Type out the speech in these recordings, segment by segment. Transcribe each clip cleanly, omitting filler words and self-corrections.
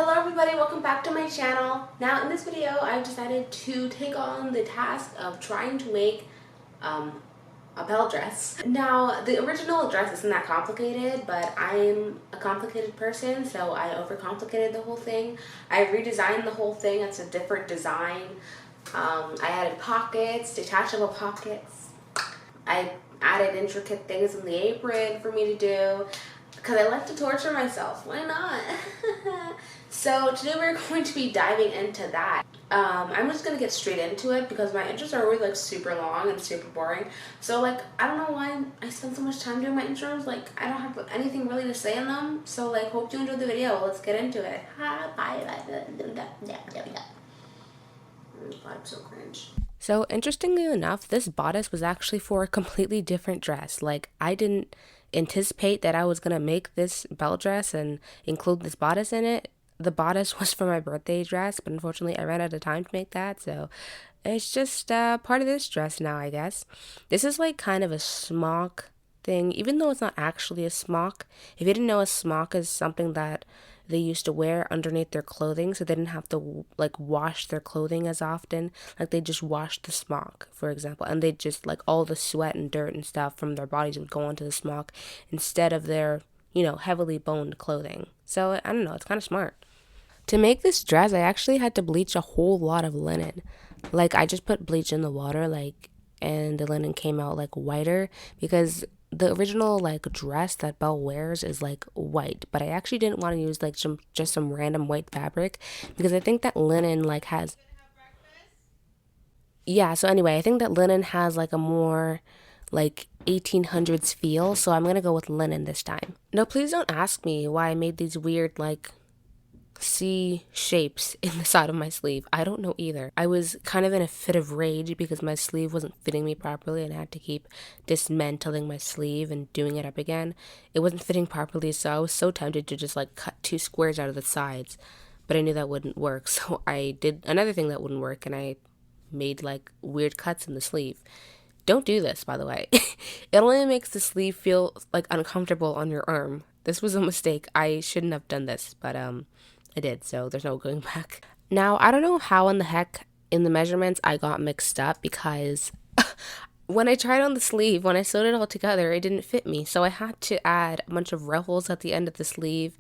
Hello everybody, welcome back to my channel. Now in this video I've decided to take on the task of trying to make a Belle dress. Now the original dress isn't that complicated, but I'm a complicated person, so I overcomplicated the whole thing. I redesigned the whole thing. It's a different design. I added pockets, detachable pockets. I added intricate things in the apron for me to do because I like to torture myself. Why not? So today we're going to be diving into that. I'm just gonna get straight into it because my intros are always like super long and super boring. So like I don't know why I spend so much time doing my intros. Like I don't have anything really to say in them. So like hope you enjoyed the video. Let's get into it. Bye. I'm so cringe. So interestingly enough, this bodice was actually for a completely different dress. Like I didn't anticipate that I was gonna make this Belle dress and include this bodice in it. The bodice was for my birthday dress, but unfortunately I ran out of time to make that, so it's just part of this dress now, I guess. This is like kind of a smock thing, even though it's not actually a smock. If you didn't know, a smock is something that they used to wear underneath their clothing, so they didn't have to like wash their clothing as often. Like they just washed the smock, for example, and they just like all the sweat and dirt and stuff from their bodies would go onto the smock instead of their, heavily boned clothing. So I don't know, it's kind of smart. To make this dress, I actually had to bleach a whole lot of linen. Like I just put bleach in the water, and the linen came out like whiter because the original like dress that Belle wears is like white, but I actually didn't want to use like just some random white fabric because I think that linen like has yeah, so anyway, I think that linen has like a more like 1800s feel, so I'm gonna go with linen this time. No, please don't ask me why I made these weird like C shapes in the side of my sleeve. I don't know either. I was kind of in a fit of rage because my sleeve wasn't fitting me properly and I had to keep dismantling my sleeve and doing it up again. It wasn't fitting properly, so I was so tempted to just like cut two squares out of the sides, but I knew that wouldn't work. So I did another thing that wouldn't work and I made like weird cuts in the sleeve. Don't do this, by the way. It only makes the sleeve feel like uncomfortable on your arm. This was a mistake. I shouldn't have done this, but I did, so there's no going back. Now, I don't know how in the heck in the measurements I got mixed up because when I tried on the sleeve, when I sewed it all together, it didn't fit me. So I had to add a bunch of ruffles at the end of the sleeve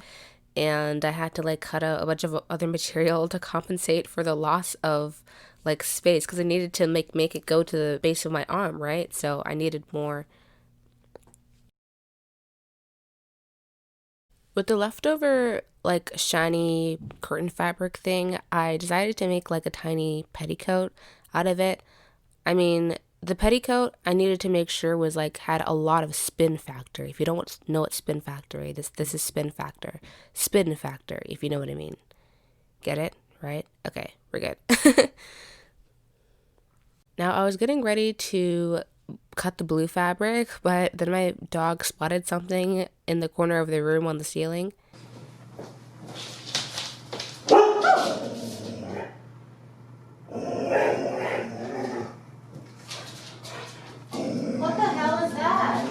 and I had to like cut out a bunch of other material to compensate for the loss of like space because I needed to make it go to the base of my arm, right? So I needed more. With the leftover like shiny curtain fabric thing, I decided to make like a tiny petticoat out of it. I mean, the petticoat I needed to make sure was like had a lot of spin factor. If you don't know what spin factor is, this is spin factor. Spin factor, if you know what I mean. Get it? Right? Okay, we're good. Now I was getting ready to cut the blue fabric, but then my dog spotted something in the corner of the room on the ceiling. What the hell is that?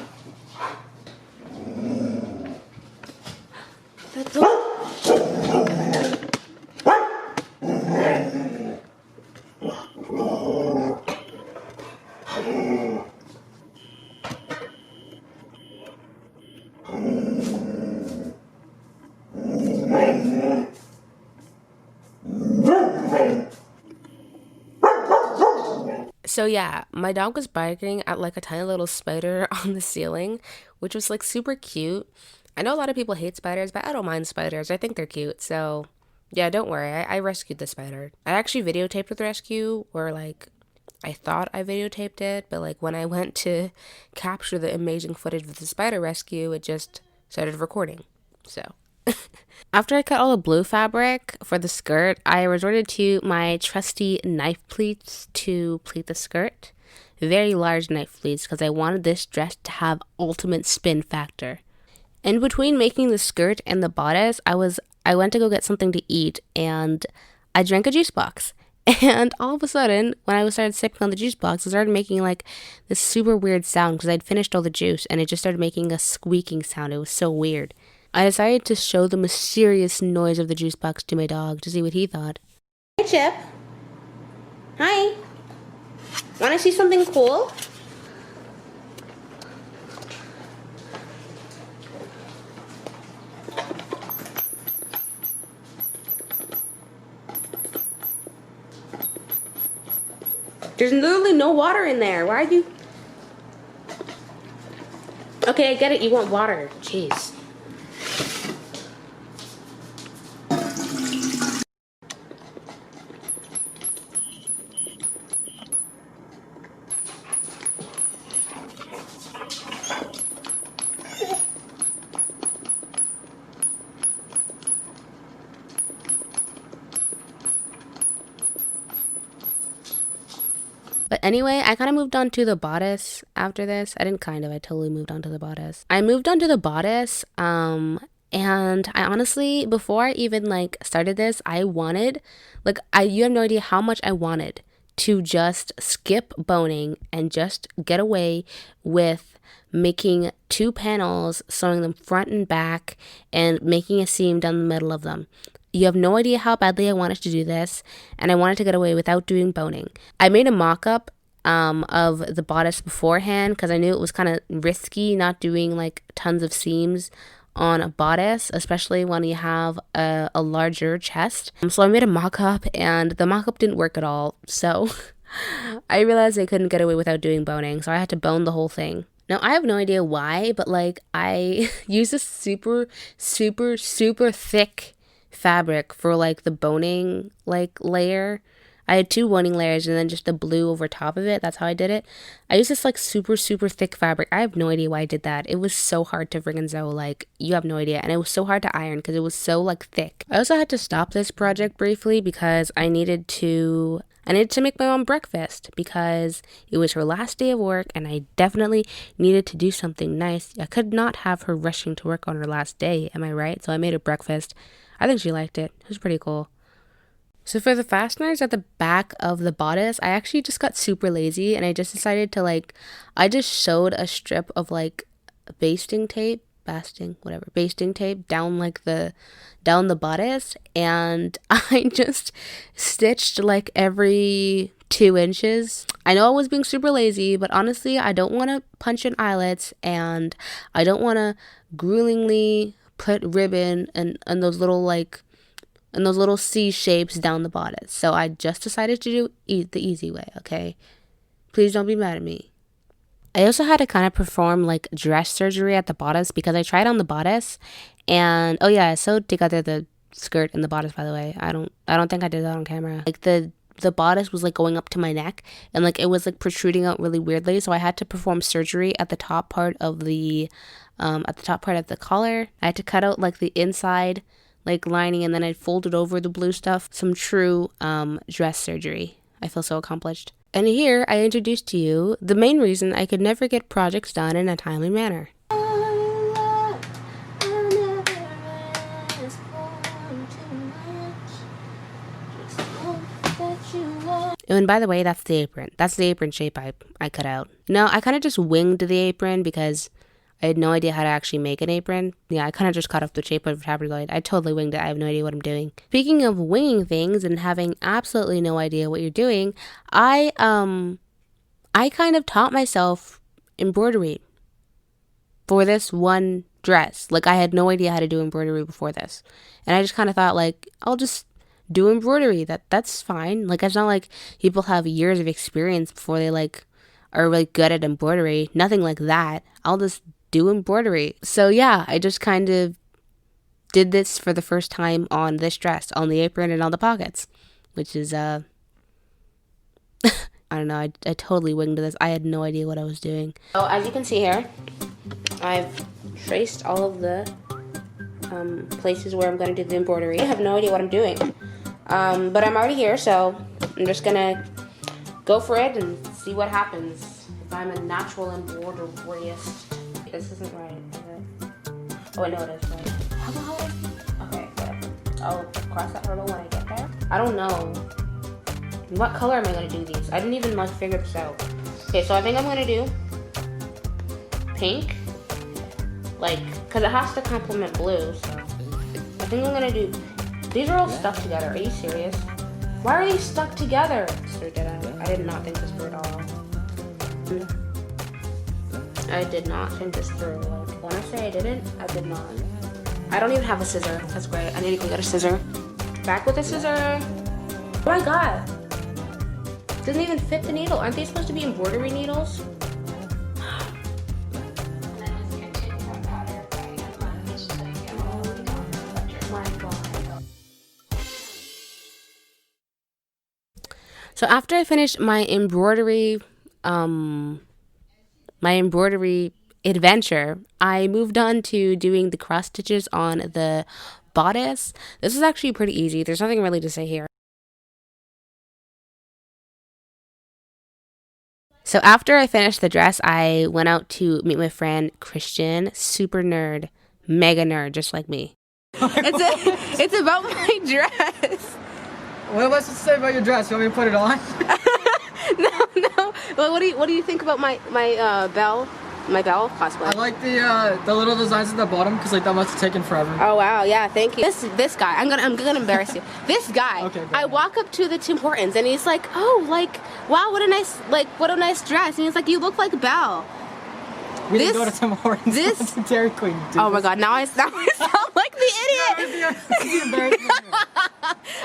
So yeah, my dog was barking at like a tiny little spider on the ceiling, which was like super cute. I know a lot of people hate spiders, but I don't mind spiders. I think they're cute. So yeah, don't worry. I rescued the spider. I actually videotaped the rescue, or like I thought I videotaped it, but like when I went to capture the amazing footage of the spider rescue, it just started recording. So after I cut all the blue fabric for the skirt, I resorted to my trusty knife pleats to pleat the skirt. Very large knife pleats because I wanted this dress to have ultimate spin factor. In between making the skirt and the bodice, I went to go get something to eat and I drank a juice box. And all of a sudden, when I started sipping on the juice box, it started making like this super weird sound because I'd finished all the juice and it just started making a squeaking sound. It was so weird. I decided to show the mysterious noise of the juice box to my dog to see what he thought. Hey, Chip. Hi. Want to see something cool? There's literally no water in there. Why are you... Okay, I get it. You want water. Jeez. But anyway, I kind of moved on to the bodice after this. I didn't kind of, I totally moved on to the bodice. I moved on to the bodice, and I honestly, before I even like started this, I wanted, like, you have no idea how much I wanted to just skip boning and just get away with making 2 panels, sewing them front and back, and making a seam down the middle of them. You have no idea how badly I wanted to do this, and I wanted to get away without doing boning. I made a mock-up of the bodice beforehand because I knew it was kind of risky not doing like tons of seams on a bodice, especially when you have a larger chest. So I made a mock-up, and the mock-up didn't work at all. So I realized I couldn't get away without doing boning, so I had to bone the whole thing. Now, I have no idea why, but like I use this super, super, super thick fabric for like the boning like layer. I had 2 boning layers and then just the blue over top of it. That's how I did it. I used this like super, super thick fabric. I have no idea why I did that. It was so hard to friggin' sew, like you have no idea. And it was so hard to iron because it was so like thick. I also had to stop this project briefly because I needed to make my mom breakfast because it was her last day of work and I definitely needed to do something nice. I could not have her rushing to work on her last day, am I right? So I made her breakfast. I think she liked it. It was pretty cool. So for the fasteners at the back of the bodice, I actually just got super lazy and I just decided to like, I just sewed a strip of like basting tape down like down the bodice, and I just stitched like every 2 inches. I know I was being super lazy, but honestly, I don't want to punch in eyelets and I don't want to gruelingly put ribbon and those little C shapes down the bodice. So I just decided to do the easy way, okay? Please don't be mad at me. I also had to kind of perform like dress surgery at the bodice because I tried on the bodice and oh yeah, I sewed together the skirt and the bodice, by the way. I don't think I did that on camera. Like the bodice was like going up to my neck and like it was like protruding out really weirdly, so I had to perform surgery at the top part of the collar. I had to cut out like the inside like lining and then I folded over the blue stuff. Some true dress surgery. I feel so accomplished. And here I introduced to you the main reason I could never get projects done in a timely manner. And by the way, that's the apron. That's the apron shape I cut out. No, I kind of just winged the apron because I had no idea how to actually make an apron. Yeah, I kind of just cut off the shape of the tabloid. I totally winged it. I have no idea what I'm doing. Speaking of winging things and having absolutely no idea what you're doing, I kind of taught myself embroidery for this one dress. Like I had no idea how to do embroidery before this. And I just kind of thought like, I'll just do embroidery. That's fine. Like it's not like people have years of experience before they like are really good at embroidery. Nothing like that. I'll just do embroidery. So yeah, I just kind of did this for the first time on this dress, on the apron and on the pockets, which is I don't know, I totally winged this. I had no idea what I was doing. So as you can see here, I've traced all of the places where I'm going to do the embroidery. I have no idea what I'm doing, but I'm already here, so I'm just gonna go for it and see what happens. If I'm a natural embroiderist. This isn't right, is it? Oh, I know it is right. How the hell? Okay, whatever. I'll cross that hurdle when I get there. I don't know. What color am I gonna do these? I didn't even like figure this out. Okay, so I think I'm gonna do pink, like Because it has to complement blues. I think I'm gonna do, these are all stuck together. Are you serious? Why are these stuck together? I did not think this through at all. I did not think this through. Like, when I say I didn't, I did not. I don't even have a scissor. That's great. I need to go get a scissor. Back with the scissor. Oh my god. Doesn't even fit the needle. Aren't they supposed to be embroidery needles? So after I finished my embroidery adventure, I moved on to doing the cross stitches on the bodice. This is actually pretty easy. There's nothing really to say here. So after I finished the dress, I went out to meet my friend Christian, super nerd, mega nerd, just like me. It's about my dress. What am I supposed to say about your dress? You want me to put it on? No. Well, what do you think about my Belle cosplay? I like the little designs at the bottom because like that must have taken forever. Oh wow, yeah, thank you. This guy, I'm gonna embarrass you. This guy, Okay, I walk up to the Tim Hortons and he's like, oh, like, wow, what a nice dress. And he's like, you look like Belle. We didn't go to Tim Hortons. We went to Dairy Queen. Oh my god, now I sound like the idiot.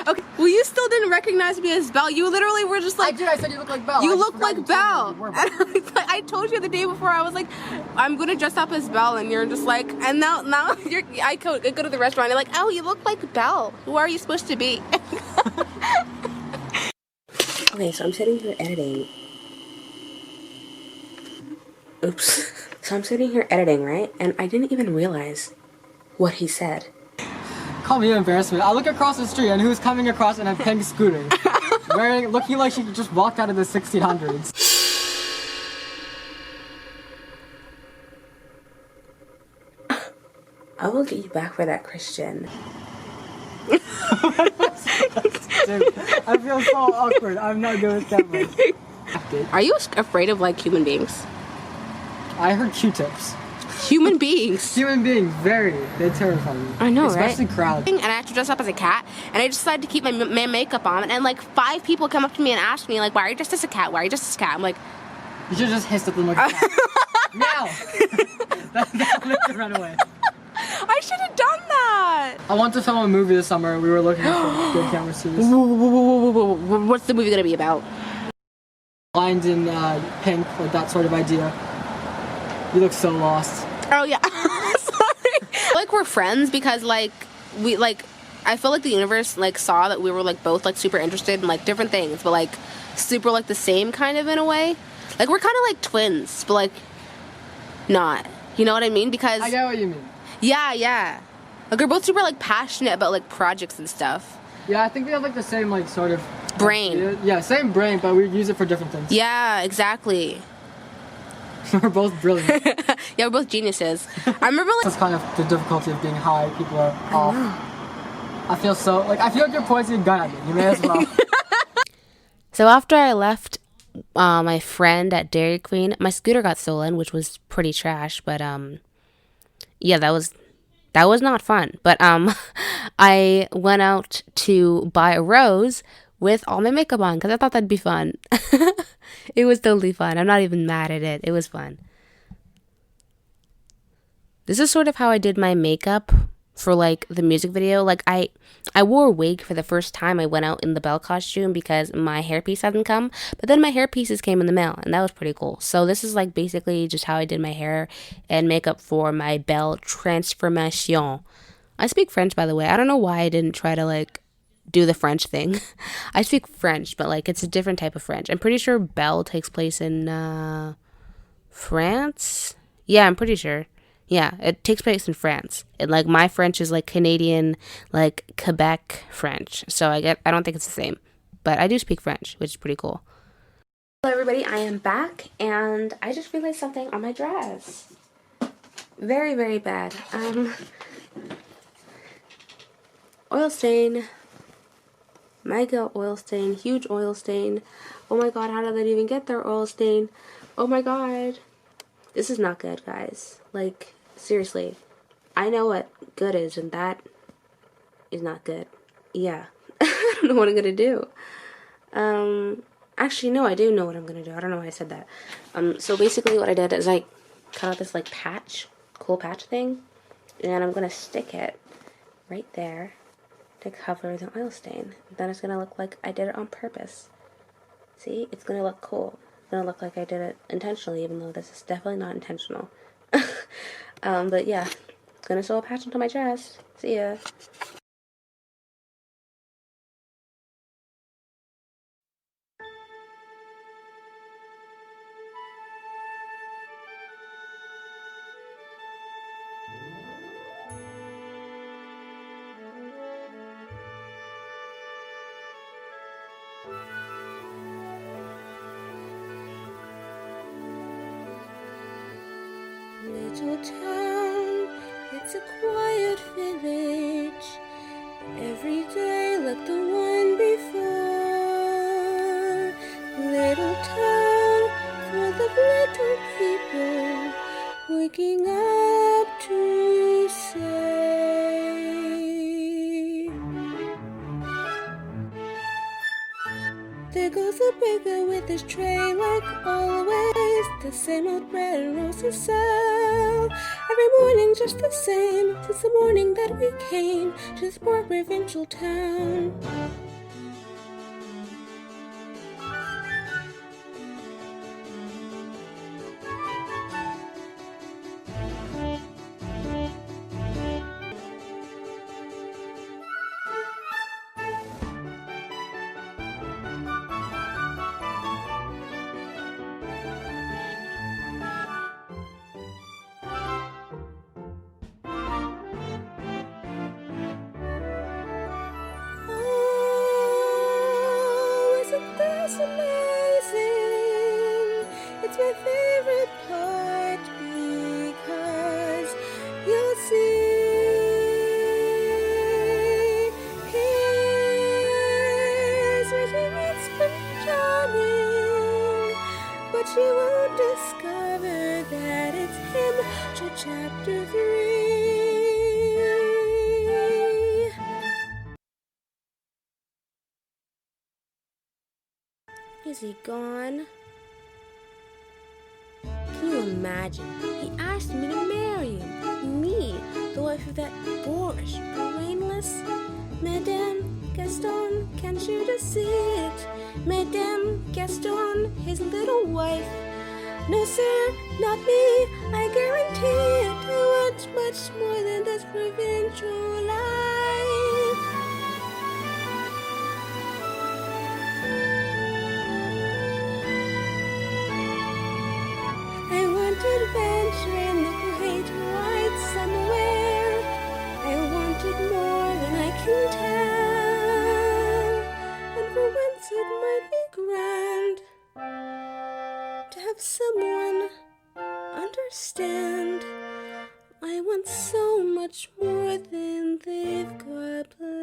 Okay, well, you still didn't recognize me as Belle. You literally were just like, I did. I said you look like Belle. You look like Belle. I told you the day before. I was like, I'm gonna dress up as Belle, and you're just like, and now I go to the restaurant. And you're like, oh, you look like Belle. Who are you supposed to be? Okay, so I'm sitting here editing. Oops. So I'm sitting here editing, right? And I didn't even realize what he said. Call me an embarrassment. I look across the street and who's coming across in a pink scooter, looking like she just walked out of the 1600s. I will get you back for that, Christian. Dude, I feel so awkward. I'm not good with that. Are you afraid of like human beings? I heard Q-tips. Human beings. Human beings, they terrify me. I know, especially right? crowds. And I had to dress up as a cat, and I decided to keep my makeup on, and like 5 people come up to me and ask me like, why are you dressed as a cat? Why are you dressed as a cat? I'm like, you should just hiss at them like a cat. Meow! That makes them run away. I should have done that. I want to film a movie this summer. We were looking for good camera series. What's the movie gonna be about? Lined in pink, like that sort of idea. You look so lost. Oh yeah. Sorry. Like we're friends because like I feel like the universe like saw that we were like both like super interested in like different things, but like super like the same kind of in a way. Like we're kind of like twins, but like not. You know what I mean? Because I get what you mean. Yeah. Like we're both super like passionate about like projects and stuff. Yeah, I think we have like the same like sort of brain. Yeah, same brain, but we use it for different things. Yeah, exactly. We're both brilliant. Yeah, we're both geniuses. I remember like that's kind of the difficulty of being high. People are off. I feel like you're pointing a gun at me. You may as well. So after I left my friend at Dairy Queen, my scooter got stolen, which was pretty trash. But yeah, that was not fun. But I went out to buy a rose with all my makeup on because I thought that'd be fun. It was totally fun. I'm not even mad at it. It was fun. This is sort of how I did my makeup for like the music video. Like I wore a wig for the first time I went out in the Belle costume because my hairpiece hadn't come, but then my hairpieces came in the mail and that was pretty cool. So this is like basically just how I did my hair and makeup for my Belle transformation. I speak French, by the way. I don't know why I didn't try to like do the French thing. I speak French, but like it's a different type of French. I'm pretty sure Belle takes place in France. Yeah, I'm pretty sure. Yeah, it takes place in France. And like my French is like Canadian, like Quebec French. So I don't think it's the same. But I do speak French, which is pretty cool. Hello everybody, I am back and I just realized something on my dress. Very, very bad. Oil stain. Mega oil stain, huge oil stain. Oh my god, how did that even get there, oil stain? Oh my god. This is not good, guys. Like, seriously. I know what good is, and that is not good. Yeah. I don't know what I'm gonna do. Actually, no, I do know what I'm gonna do. I don't know why I said that. So basically what I did is I cut out this, like, patch, cool patch thing, and I'm gonna stick it right there to cover the oil stain. Then it's gonna look like I did it on purpose. See? It's gonna look cool. It's gonna look like I did it intentionally, even though this is definitely not intentional. But yeah, gonna sew a patch onto my dress. See ya. Little town, it's a quiet village. Every day like the one before. Little town full of little people waking up to say, there goes the baker with his tray like always. The same old bread and roses sell. Every morning just the same, since the morning that we came to this poor provincial town. Oh, isn't this amazing? It's my favorite part because you'll see, here's where she meets Prince Charming, but she won't discover that it's him till chapter 3. Is he gone? Can you imagine? He asked me to marry him. Me, the wife of that boorish, brainless Madame Gaston. Can't you just see it? Madame Gaston, his little wife. No, sir, not me. I guarantee it. I want much more than this provincial life. I want adventure in the great wide somewhere. I wanted more than I can tell. And for once it might be grand to have someone understand. I want so much more than they've got planned.